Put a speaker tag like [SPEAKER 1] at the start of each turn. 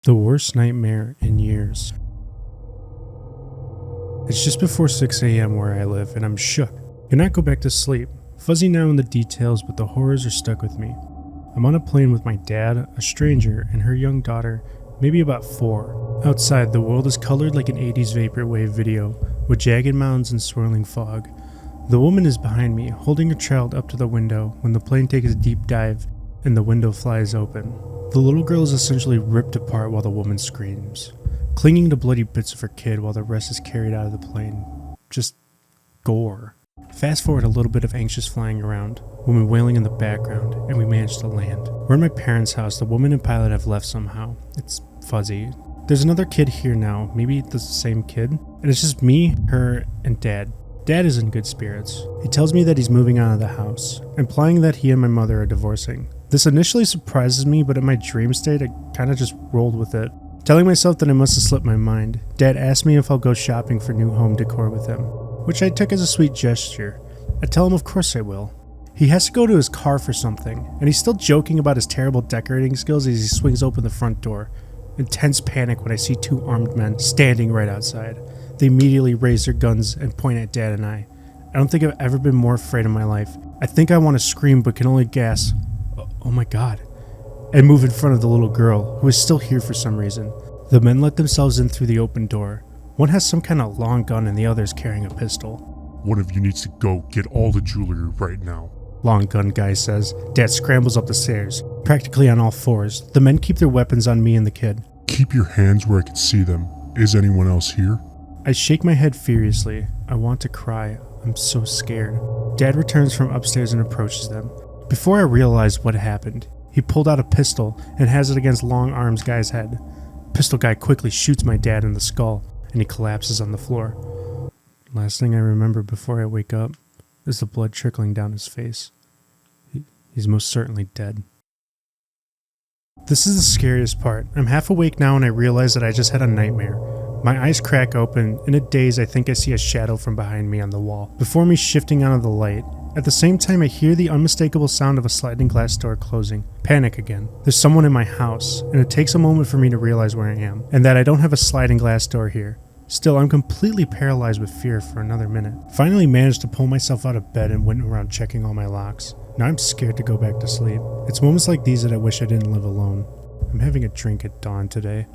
[SPEAKER 1] The worst nightmare in years. It's just before 6 a.m. where I live, and I'm shook. Cannot go back to sleep. Fuzzy now in the details, but the horrors are stuck with me. I'm on a plane with my dad, a stranger, and her young daughter, maybe about 4. Outside, the world is colored like an 80s vaporwave video, with jagged mountains and swirling fog. The woman is behind me, holding her child up to the window when the plane takes a deep dive and the window flies open. The little girl is essentially ripped apart while the woman screams, clinging to bloody bits of her kid while the rest is carried out of the plane. Just gore. Fast forward a little bit of anxious flying around, women wailing in the background, and we manage to land. We're in my parents' house. The woman and pilot have left somehow. It's fuzzy. There's another kid here now, maybe the same kid, and it's just me, her, and Dad. Dad is in good spirits. He tells me that he's moving out of the house, implying that he and my mother are divorcing. This initially surprises me, but in my dream state, I kind of just rolled with it. Telling myself that I must have slipped my mind, Dad asked me if I'll go shopping for new home decor with him, which I took as a sweet gesture. I tell him of course I will. He has to go to his car for something, and he's still joking about his terrible decorating skills as he swings open the front door. Intense panic when I see 2 armed men standing right outside. They immediately raise their guns and point at Dad and I. I don't think I've ever been more afraid in my life. I think I want to scream but can only gasp, "Oh my God," and move in front of the little girl, who is still here for some reason. The men let themselves in through the open door. One has some kind of long gun and the other is carrying a pistol.
[SPEAKER 2] "One of you needs to go get all the jewelry right now,"
[SPEAKER 1] Long gun guy says. Dad scrambles up the stairs, practically on all fours. The men keep their weapons on me and the kid.
[SPEAKER 2] "Keep your hands where I can see them. Is anyone else here?"
[SPEAKER 1] I shake my head furiously. I want to cry. I'm so scared. Dad returns from upstairs and approaches them. Before I realize what happened, he pulled out a pistol and has it against Long Arms guy's head. Pistol guy quickly shoots my dad in the skull, and he collapses on the floor. Last thing I remember before I wake up is the blood trickling down his face. He's most certainly dead. This is the scariest part. I'm half awake now and I realize that I just had a nightmare. My eyes crack open. In a daze, I think I see a shadow from behind me on the wall, before me shifting onto the light. At the same time, I hear the unmistakable sound of a sliding glass door closing. Panic again. There's someone in my house, and it takes a moment for me to realize where I am, and that I don't have a sliding glass door here. Still, I'm completely paralyzed with fear for another minute. Finally managed to pull myself out of bed and went around checking all my locks. Now I'm scared to go back to sleep. It's moments like these that I wish I didn't live alone. I'm having a drink at dawn today.